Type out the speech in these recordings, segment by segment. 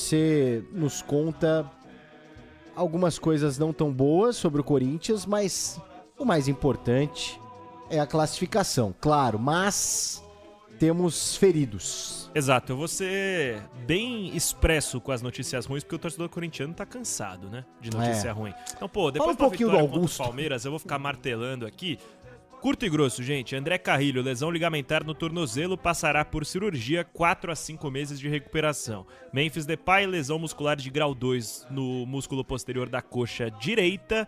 você nos conta algumas coisas não tão boas sobre o Corinthians, mas o mais importante é a classificação, claro, mas temos feridos. Exato, eu vou ser bem expresso com as notícias ruins, porque o torcedor corintiano tá cansado, né, de notícia ruim. Então, depois da vitória contra o Palmeiras, eu vou ficar martelando aqui. Curto e grosso, gente. André Carrilho, lesão ligamentar no tornozelo, passará por cirurgia, 4 a 5 meses de recuperação. Memphis Depay, lesão muscular de grau 2 no músculo posterior da coxa direita,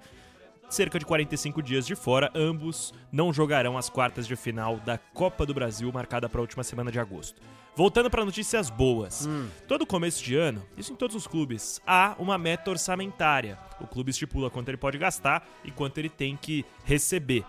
cerca de 45 dias de fora. Ambos não jogarão as quartas de final da Copa do Brasil, marcada para a última semana de agosto. Voltando para notícias boas. Todo começo de ano, isso em todos os clubes, há uma meta orçamentária. O clube estipula quanto ele pode gastar e quanto ele tem que receber.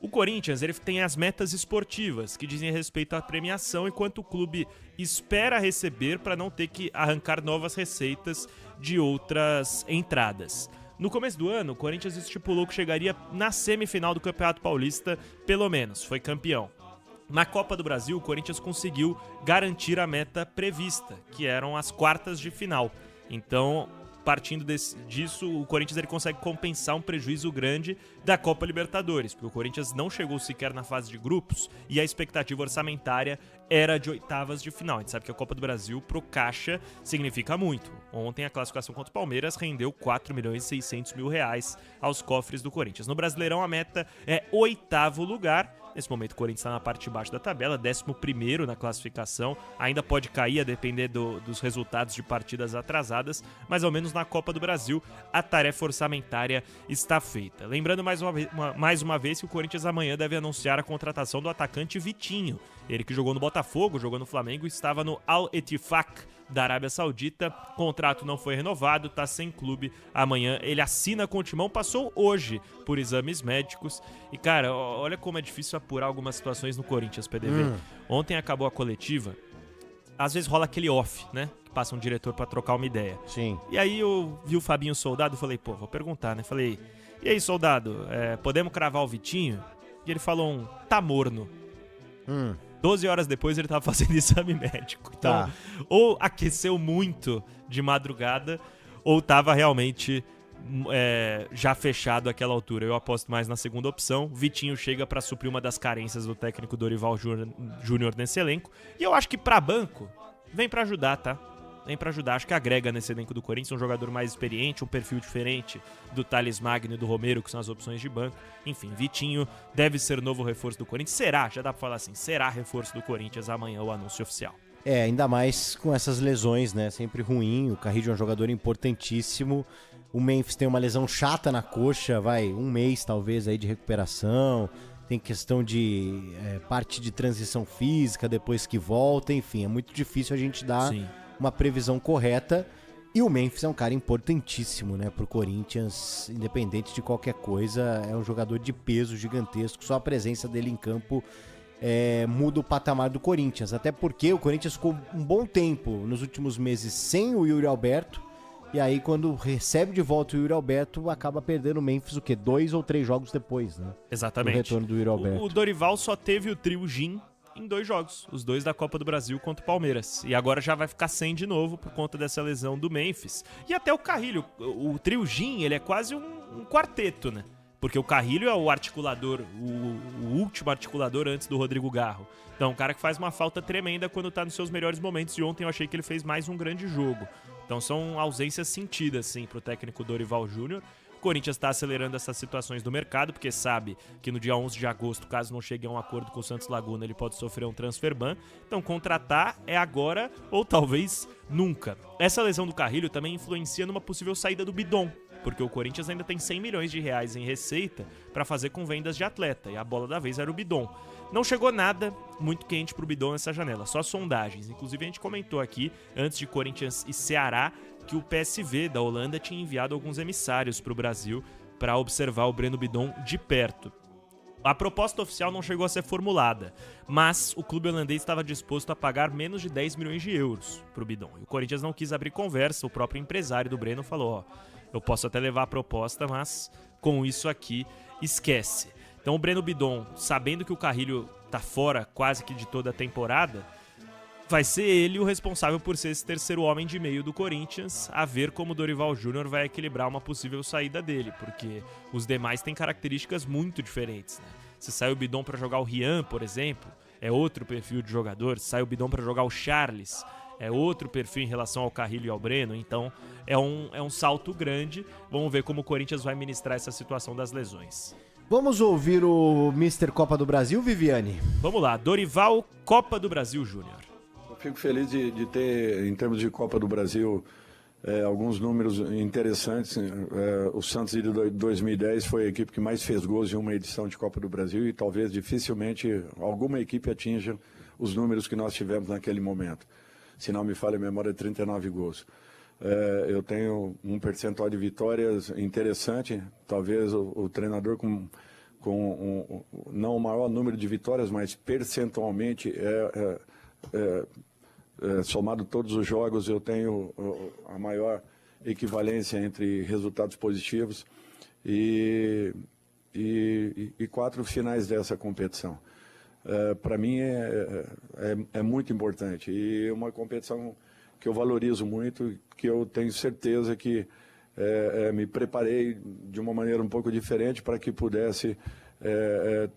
O Corinthians, ele tem as metas esportivas, que dizem respeito à premiação, enquanto o clube espera receber para não ter que arrancar novas receitas de outras entradas. No começo do ano, o Corinthians estipulou que chegaria na semifinal do Campeonato Paulista, pelo menos, foi campeão. Na Copa do Brasil, o Corinthians conseguiu garantir a meta prevista, que eram as quartas de final. Então, partindo disso, o Corinthians ele consegue compensar um prejuízo grande da Copa Libertadores, porque o Corinthians não chegou sequer na fase de grupos e a expectativa orçamentária era de oitavas de final. A gente sabe que a Copa do Brasil pro Caixa significa muito. Ontem a classificação contra o Palmeiras rendeu 4.600.000 aos cofres do Corinthians. No Brasileirão a meta é 8º lugar. Nesse momento o Corinthians está na parte de baixo da tabela, 11º na classificação, ainda pode cair a depender dos resultados de partidas atrasadas, mas ao menos na Copa do Brasil a tarefa orçamentária está feita. Lembrando mais uma vez que o Corinthians amanhã deve anunciar a contratação do atacante Vitinho, ele que jogou no Botafogo, jogou no Flamengo e estava no Al-Ettifaq da Arábia Saudita. O contrato não foi renovado, tá sem clube. Amanhã ele assina com o Timão, passou hoje por exames médicos. E cara, olha como é difícil apurar algumas situações no Corinthians, PDV. Ontem acabou a coletiva, às vezes rola aquele off, né? Que passa um diretor pra trocar uma ideia. Sim. E aí eu vi o Fabinho Soldado e falei, vou perguntar, né? Falei, e aí, Soldado, podemos cravar o Vitinho? E ele falou tá morno. 12 horas depois ele tava fazendo exame médico. Então, ou aqueceu muito de madrugada, ou tava realmente já fechado àquela altura. Eu aposto mais na segunda opção. Vitinho chega pra suprir uma das carências do técnico Dorival Júnior nesse elenco. E eu acho que pra banco, vem pra ajudar, tá? Vem pra ajudar, acho que agrega nesse elenco do Corinthians um jogador mais experiente, um perfil diferente do Thales Magno e do Romero, que são as opções de banco. Enfim, Vitinho deve ser o novo reforço do Corinthians. Já dá pra falar assim, será reforço do Corinthians amanhã, o anúncio oficial. Ainda mais com essas lesões, né? Sempre ruim, o Carrillo é um jogador importantíssimo. O Memphis tem uma lesão chata na coxa, um mês talvez aí de recuperação. Tem questão de parte de transição física depois que volta, enfim, é muito difícil a gente dar uma previsão correta. E o Memphis é um cara importantíssimo, né, pro Corinthians, independente de qualquer coisa, é um jogador de peso gigantesco, só a presença dele em campo muda o patamar do Corinthians, até porque o Corinthians ficou um bom tempo nos últimos meses sem o Yuri Alberto, e aí quando recebe de volta o Yuri Alberto, acaba perdendo o Memphis, 2 ou 3 jogos depois, né? Exatamente. O retorno do Yuri Alberto. O Dorival só teve o trio Gin em 2 jogos, os 2 da Copa do Brasil contra o Palmeiras. E agora já vai ficar sem de novo por conta dessa lesão do Memphis. E até o Carrillo, o trio Gin, ele é quase um quarteto, né? Porque o Carrillo é o articulador, o último articulador antes do Rodrigo Garro. Então, um cara que faz uma falta tremenda quando tá nos seus melhores momentos. E ontem eu achei que ele fez mais um grande jogo. Então, são ausências sentidas, sim, pro técnico Dorival Júnior. O Corinthians está acelerando essas situações do mercado, porque sabe que no dia 11 de agosto, caso não chegue a um acordo com o Santos Laguna, ele pode sofrer um transfer ban. Então, contratar é agora ou talvez nunca. Essa lesão do Carrillo também influencia numa possível saída do Bidon, porque o Corinthians ainda tem 100 milhões de reais em receita para fazer com vendas de atleta, e a bola da vez era o Bidon. Não chegou nada muito quente pro Bidon nessa janela, só sondagens. Inclusive a gente comentou aqui, antes de Corinthians e Ceará, que o PSV da Holanda tinha enviado alguns emissários para o Brasil para observar o Breno Bidon de perto. A proposta oficial não chegou a ser formulada, mas o clube holandês estava disposto a pagar menos de 10 milhões de euros para o Bidon. E o Corinthians não quis abrir conversa, o próprio empresário do Breno falou, eu posso até levar a proposta, mas com isso aqui, esquece. Então o Breno Bidon, sabendo que o Carrillo tá fora quase que de toda a temporada, vai ser ele o responsável por ser esse terceiro homem de meio do Corinthians, a ver como o Dorival Júnior vai equilibrar uma possível saída dele, porque os demais têm características muito diferentes, né? Se sai o Bidon para jogar o Rian, por exemplo, é outro perfil de jogador. Se sai o Bidon para jogar o Charles, é outro perfil em relação ao Carrilho e ao Breno. Então é um salto grande. Vamos ver como o Corinthians vai ministrar essa situação das lesões. Vamos ouvir o Mr. Copa do Brasil, Viviane? Vamos lá, Dorival, Copa do Brasil Júnior. Eu fico feliz de ter, em termos de Copa do Brasil, alguns números interessantes. O Santos de 2010 foi a equipe que mais fez gols em uma edição de Copa do Brasil e talvez dificilmente alguma equipe atinja os números que nós tivemos naquele momento. Se não me falha a memória, 39 gols. Eu tenho um percentual de vitórias interessante, talvez o treinador não o maior número de vitórias, mas percentualmente somado todos os jogos, eu tenho a maior equivalência entre resultados positivos e 4 finais dessa competição. Para mim é muito importante e uma competição que eu valorizo muito, que eu tenho certeza que me preparei de uma maneira um pouco diferente para que pudesse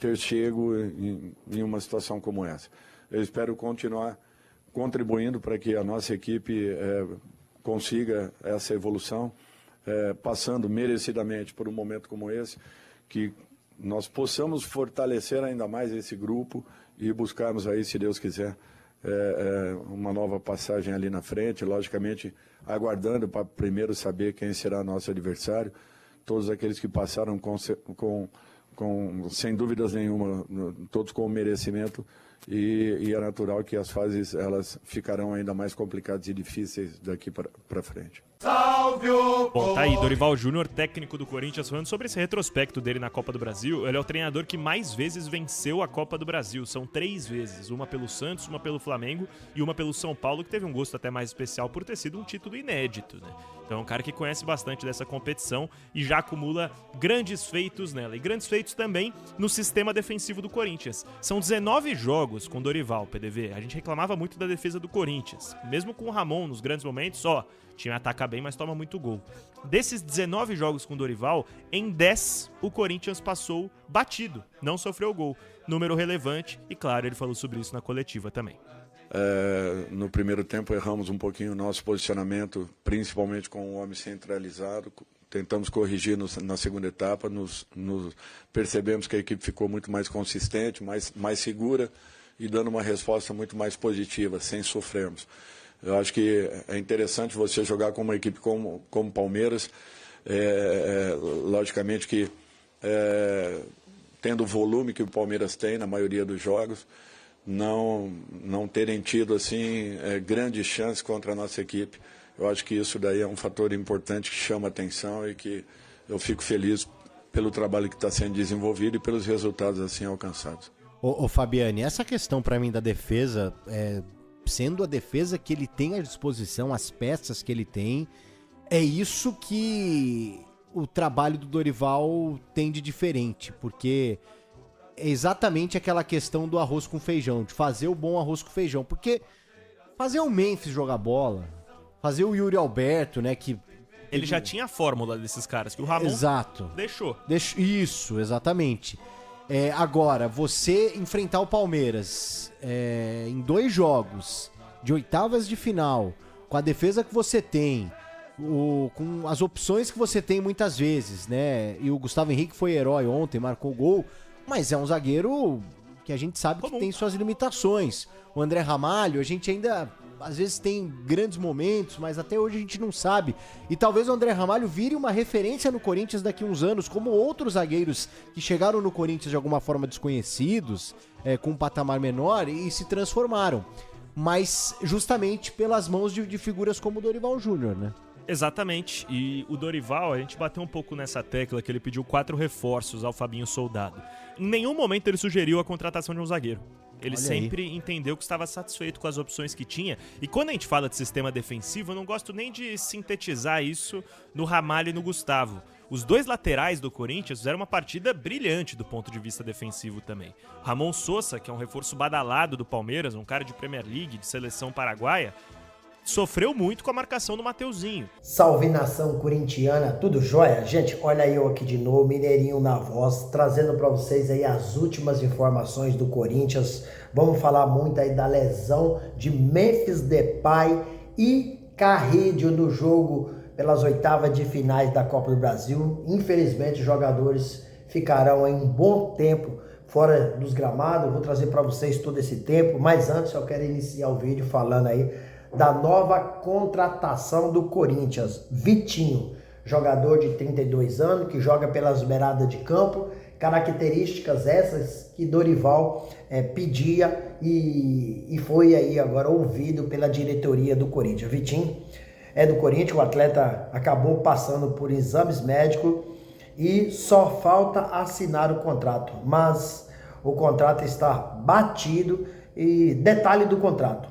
ter chego em uma situação como essa. Eu espero continuar contribuindo para que a nossa equipe consiga essa evolução, passando merecidamente por um momento como esse, que nós possamos fortalecer ainda mais esse grupo e buscarmos aí, se Deus quiser, uma nova passagem ali na frente, logicamente aguardando para primeiro saber quem será nosso adversário. Todos aqueles que passaram sem dúvidas nenhuma, todos com merecimento, e é natural que as fases elas ficarão ainda mais complicadas e difíceis daqui para frente. Bom, tá aí, Dorival Júnior, técnico do Corinthians, falando sobre esse retrospecto dele na Copa do Brasil. Ele é o treinador que mais vezes venceu a Copa do Brasil, são 3 vezes, uma pelo Santos, uma pelo Flamengo e uma pelo São Paulo, que teve um gosto até mais especial por ter sido um título inédito, né? Então é um cara que conhece bastante dessa competição e já acumula grandes feitos nela, e grandes feitos também no sistema defensivo do Corinthians. São 19 jogos com Dorival, PDV. A gente reclamava muito da defesa do Corinthians, mesmo com o Ramon nos grandes momentos, o time ataca bem, mas toma muito gol. Desses 19 jogos com Dorival, em 10 o Corinthians passou batido, não sofreu gol. Número relevante e, claro, ele falou sobre isso na coletiva também. No primeiro tempo erramos um pouquinho o nosso posicionamento, principalmente com o homem centralizado. Tentamos corrigir na segunda etapa, percebemos que a equipe ficou muito mais consistente, mais segura e dando uma resposta muito mais positiva, sem sofrermos. Eu acho que é interessante você jogar com uma equipe como Palmeiras, logicamente que tendo o volume que o Palmeiras tem na maioria dos jogos, não terem tido assim grandes chances contra a nossa equipe. Eu acho que isso daí é um fator importante que chama atenção e que eu fico feliz pelo trabalho que está sendo desenvolvido e pelos resultados assim alcançados. Ô Fabiane, essa questão para mim da defesa, sendo a defesa que ele tem à disposição, as peças que ele tem, é isso que o trabalho do Dorival tem de diferente, porque é exatamente aquela questão do arroz com feijão, de fazer o bom arroz com feijão, porque fazer o Memphis jogar bola, fazer o Yuri Alberto, né, que... Ele já tinha a fórmula desses caras, que o Ramon deixou. Isso, exatamente. Agora, você enfrentar o Palmeiras em 2 jogos de oitavas de final, com a defesa que você tem, com as opções que você tem muitas vezes, né? E o Gustavo Henrique foi herói ontem, marcou gol, mas é um zagueiro que a gente sabe que tem suas limitações. O André Ramalho, a gente ainda às vezes tem grandes momentos, mas até hoje a gente não sabe. E talvez o André Ramalho vire uma referência no Corinthians daqui a uns anos, como outros zagueiros que chegaram no Corinthians de alguma forma desconhecidos, com um patamar menor e se transformaram. Mas justamente pelas mãos de figuras como o Dorival Júnior, né? Exatamente, e o Dorival, a gente bateu um pouco nessa tecla que ele pediu 4 reforços ao Fabinho Soldado. Em nenhum momento ele sugeriu a contratação de um zagueiro. Ele sempre entendeu que estava satisfeito com as opções que tinha. E quando a gente fala de sistema defensivo, eu não gosto nem de sintetizar isso no Ramalho e no Gustavo. Os dois laterais do Corinthians fizeram uma partida brilhante do ponto de vista defensivo também. Ramon Sosa, que é um reforço badalado do Palmeiras, um cara de Premier League, de seleção paraguaia, sofreu muito com a marcação do Mateuzinho. Salve nação corintiana, tudo jóia? Gente, olha eu aqui de novo, Mineirinho na voz, trazendo para vocês aí as últimas informações do Corinthians. Vamos falar muito aí da lesão de Memphis Depay e Carrillo no jogo pelas oitavas de finais da Copa do Brasil. Infelizmente, os jogadores ficarão aí um bom tempo fora dos gramados. Eu vou trazer para vocês todo esse tempo, mas antes eu quero iniciar o vídeo falando aí da nova contratação do Corinthians, Vitinho, jogador de 32 anos, que joga pelas beiradas de campo, características essas que Dorival pedia e foi aí agora ouvido pela diretoria do Corinthians. Vitinho é do Corinthians, o atleta acabou passando por exames médicos e só falta assinar o contrato, mas o contrato está batido e detalhe do contrato,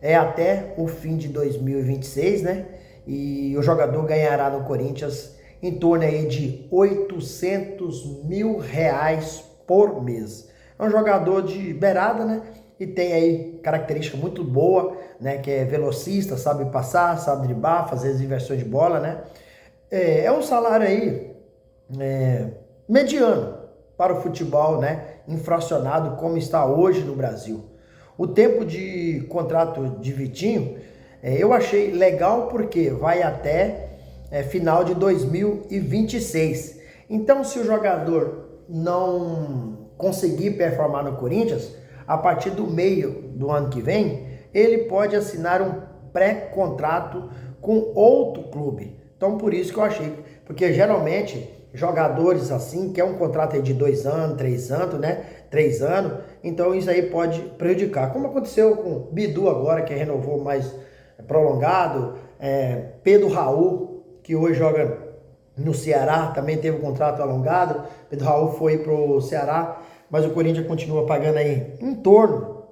é até o fim de 2026, né? E o jogador ganhará no Corinthians em torno aí de R$800 mil por mês. É um jogador de beirada, né? E tem aí característica muito boa, né? Que é velocista, sabe passar, sabe driblar, fazer as inversões de bola, né? É um salário aí mediano para o futebol, né? Infracionado como está hoje no Brasil. O tempo de contrato de Vitinho, eu achei legal porque vai até final de 2026. Então, se o jogador não conseguir performar no Corinthians, a partir do meio do ano que vem, ele pode assinar um pré-contrato com outro clube. Então, por isso que eu achei, porque geralmente jogadores assim, que é um contrato aí de 2 anos, 3 anos, né? 3 anos, então isso aí pode prejudicar. Como aconteceu com o Bidu agora, que renovou mais prolongado, Pedro Raul, que hoje joga no Ceará, também teve um contrato alongado. Pedro Raul foi pro Ceará, mas o Corinthians continua pagando aí em torno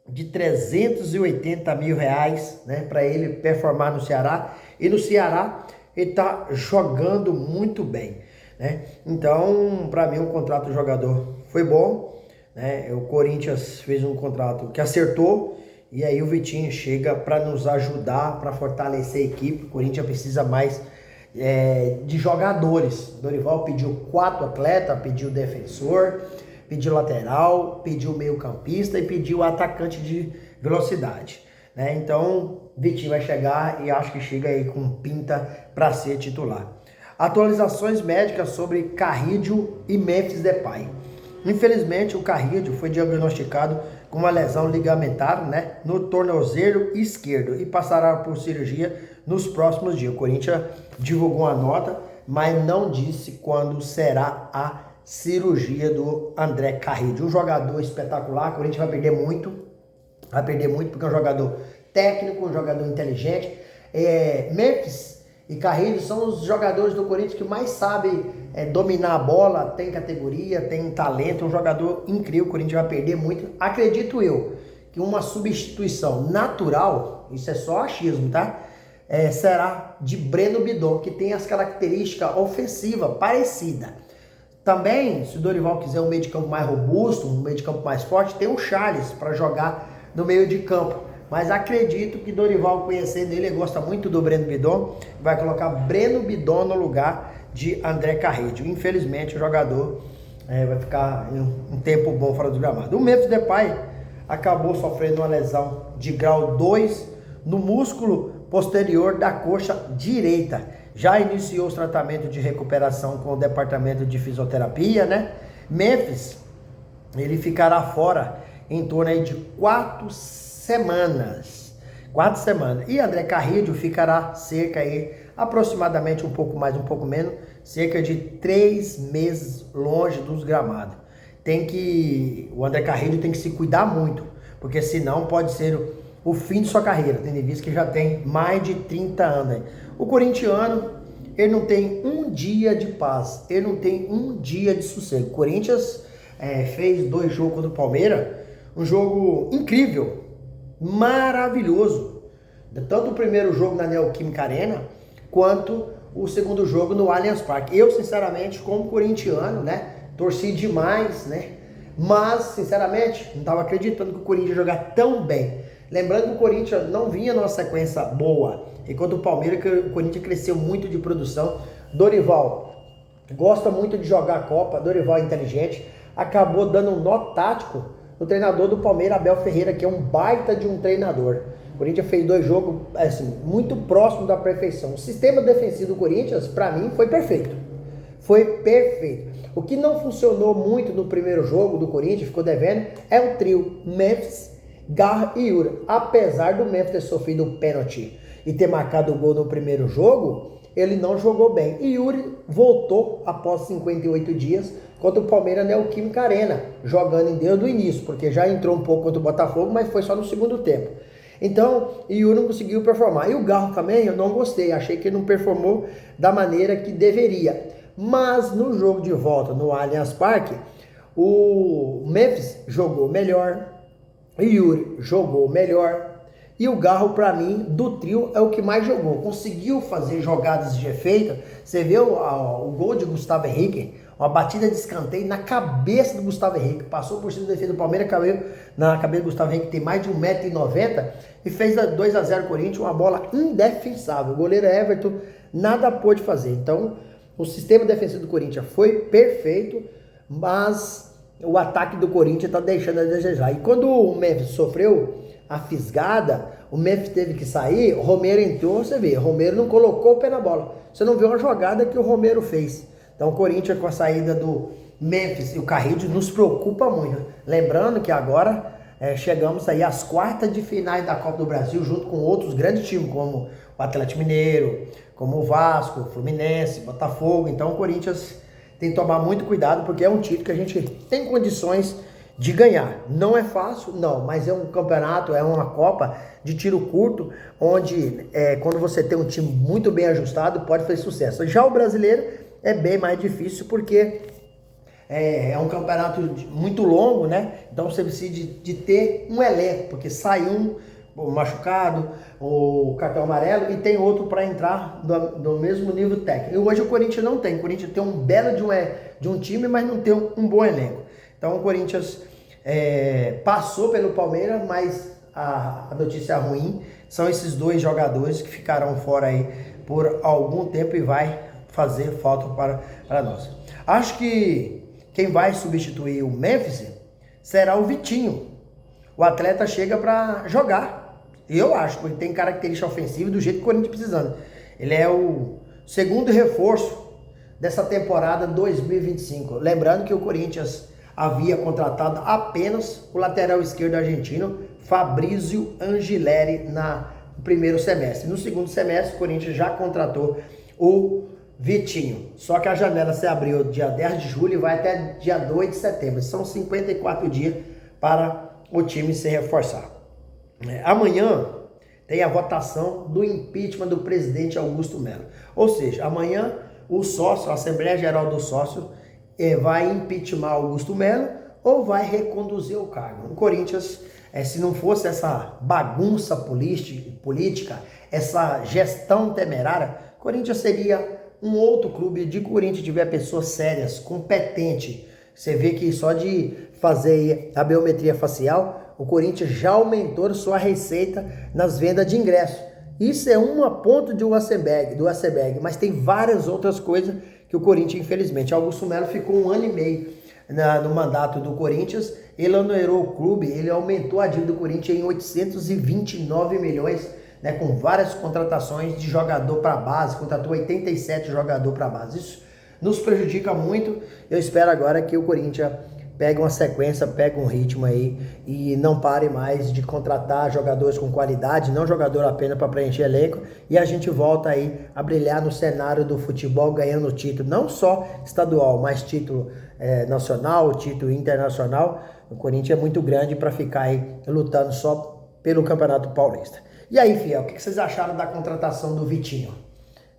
de R$380 mil, né? Para ele performar no Ceará. E no Ceará ele tá jogando muito bem, né? Então, para mim, o contrato do jogador foi bom, né? O Corinthians fez um contrato que acertou e aí o Vitinho chega para nos ajudar, para fortalecer a equipe. O Corinthians precisa mais de jogadores. Dorival pediu 4 atletas, pediu defensor, pediu lateral, pediu meio campista e pediu atacante de velocidade, né? Então, Vitinho vai chegar e acho que chega aí com pinta para ser titular. Atualizações médicas sobre Carrillo e Memphis Depay. Infelizmente, o Carrillo foi diagnosticado com uma lesão ligamentar, né, no tornozelo esquerdo e passará por cirurgia nos próximos dias. O Corinthians divulgou uma nota, mas não disse quando será a cirurgia do André Carrillo. Um jogador espetacular, o Corinthians vai perder muito porque é um jogador técnico, um jogador inteligente. Memphis e Carrillo são os jogadores do Corinthians que mais sabem dominar a bola, tem categoria, tem talento, um jogador incrível. O Corinthians vai perder muito. Acredito eu que uma substituição natural, isso é só achismo, tá? Será de Breno Bidon, que tem as características ofensivas parecidas. Também, se o Dorival quiser um meio de campo mais robusto, um meio de campo mais forte, tem o Charles para jogar no meio de campo. Mas acredito que Dorival, conhecendo ele gosta muito do Breno Bidon, vai colocar Breno Bidon no lugar de André Carrillo. Infelizmente, o jogador vai ficar um tempo bom fora do gramado. O Memphis Depay acabou sofrendo uma lesão de grau 2 no músculo posterior da coxa direita. Já iniciou os tratamentos de recuperação com o departamento de fisioterapia, né? Memphis, ele ficará fora em torno aí de 4 semanas. 4 semanas. E André Carrillo ficará cerca aí, aproximadamente um pouco mais, um pouco menos, cerca de 3 meses longe dos gramados. O André Carrillo tem que se cuidar muito, porque senão pode ser o fim de sua carreira, tendo em vista que já tem mais de 30 anos. O corintiano, ele não tem um dia de paz, ele não tem um dia de sossego. O Corinthians fez 2 jogos contra o Palmeiras, um jogo incrível, maravilhoso. Tanto o primeiro jogo na Neoquímica Arena, quanto o segundo jogo no Allianz Parque. Eu, sinceramente, como corintiano, né, torci demais, né, mas, sinceramente, não estava acreditando que o Corinthians ia jogar tão bem. Lembrando que o Corinthians não vinha numa sequência boa, enquanto o Palmeiras, o Corinthians cresceu muito de produção. Dorival gosta muito de jogar a Copa, Dorival é inteligente, acabou dando um nó tático no treinador do Palmeiras, Abel Ferreira, que é um baita de um treinador. O Corinthians fez 2 jogos assim, muito próximos da perfeição. O sistema defensivo do Corinthians, para mim, foi perfeito. Foi perfeito. O que não funcionou muito no primeiro jogo do Corinthians, ficou devendo, é o trio Memphis, Garra e Yuri. Apesar do Memphis ter sofrido o pênalti e ter marcado o gol no primeiro jogo, ele não jogou bem. E Yuri voltou após 58 dias contra o Palmeiras Neoquímica Arena, jogando desde o início, porque já entrou um pouco contra o Botafogo, mas foi só no segundo tempo. Então, Yuri não conseguiu performar. E o Garro também eu não gostei, achei que ele não performou da maneira que deveria. Mas no jogo de volta no Allianz Parque, o Memphis jogou melhor, o Yuri jogou melhor, e o Garro, para mim, do trio, é o que mais jogou. Conseguiu fazer jogadas de efeito. Você vê o gol de Gustavo Henrique, uma batida de escanteio na cabeça do Gustavo Henrique. Passou por cima do defesa do Palmeiras, caiu na cabeça do Gustavo Henrique, que tem mais de 1,90 m, e fez 2-0 Corinthians, uma bola indefensável. O goleiro Everton nada pôde fazer. Então, o sistema defensivo do Corinthians foi perfeito, mas o ataque do Corinthians está deixando a desejar. E quando o Memphis sofreu a fisgada, o Memphis teve que sair, o Romero entrou, você vê, o Romero não colocou o pé na bola. Você não viu uma jogada que o Romero fez. Então o Corinthians, com a saída do Memphis e o Carrillo, nos preocupa muito. Lembrando que agora chegamos aí às quartas de finais da Copa do Brasil, junto com outros grandes times, como o Atlético Mineiro, como o Vasco, o Fluminense, Botafogo. Então o Corinthians tem que tomar muito cuidado, porque é um título que a gente tem condições de ganhar. Não é fácil, não, mas é um campeonato, é uma Copa de tiro curto, onde quando você tem um time muito bem ajustado, pode fazer sucesso. Já o brasileiro é bem mais difícil, porque é um campeonato muito longo, né? Então você precisa de ter um elenco, porque sai um machucado, o cartão amarelo, e tem outro para entrar do mesmo nível técnico. E hoje o Corinthians não tem. O Corinthians tem um belo de um time, mas não tem um bom elenco. Então o Corinthians passou pelo Palmeiras, mas a notícia ruim são esses 2 jogadores que ficarão fora aí por algum tempo e vai fazer falta para nós. Acho que quem vai substituir o Memphis será o Vitinho. O atleta chega para jogar. Eu acho que ele tem característica ofensiva do jeito que o Corinthians precisando. Ele é o segundo reforço dessa temporada 2025. Lembrando que o Corinthians havia contratado apenas o lateral esquerdo argentino, Fabrício Angileri, no primeiro semestre. No segundo semestre, o Corinthians já contratou o Vitinho. Só que a janela se abriu dia 10 de julho e vai até dia 2 de setembro. São 54 dias para o time se reforçar. Amanhã tem a votação do impeachment do presidente Augusto Melo. Ou seja, amanhã o sócio, a Assembleia Geral do Sócio, vai impeachment Augusto Melo ou vai reconduzir o cargo. O Corinthians, se não fosse essa bagunça política, essa gestão temerária, o Corinthians seria um outro clube. De Corinthians tiver pessoas sérias, competentes. Você vê que só de fazer a biometria facial, o Corinthians já aumentou sua receita nas vendas de ingressos. Isso é uma ponta do Assenberg, mas tem várias outras coisas que o Corinthians, infelizmente. Augusto Melo ficou 1 ano e meio no mandato do Corinthians, ele onerou o clube, ele aumentou a dívida do Corinthians em 829 milhões, né, com várias contratações de jogador para base, contratou 87 jogadores para base. Isso nos prejudica muito. Eu espero agora que o Corinthians pegue uma sequência, pegue um ritmo aí e não pare mais de contratar jogadores com qualidade, não jogador apenas para preencher elenco, e a gente volta aí a brilhar no cenário do futebol, ganhando título, não só estadual, mas título nacional, título internacional. O Corinthians é muito grande para ficar aí lutando só pelo Campeonato Paulista. E aí, fiel, o que vocês acharam da contratação do Vitinho?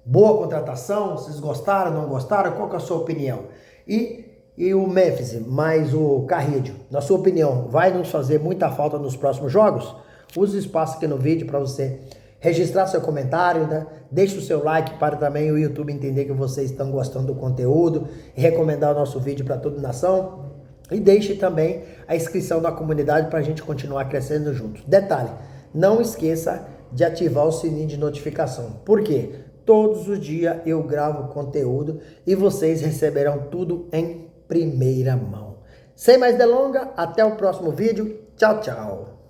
Boa contratação? Vocês gostaram, não gostaram? Qual que é a sua opinião? E o Memphis, mais o Carrillo, na sua opinião, vai nos fazer muita falta nos próximos jogos? Use o espaço aqui no vídeo para você registrar seu comentário, né? Deixe o seu like para também o YouTube entender que vocês estão gostando do conteúdo e recomendar o nosso vídeo para toda a nação. E deixe também a inscrição na comunidade para a gente continuar crescendo juntos. Detalhe, não esqueça de ativar o sininho de notificação. Por quê? Todos os dias eu gravo conteúdo e vocês receberão tudo em primeira mão. Sem mais delongas, até o próximo vídeo. Tchau, tchau.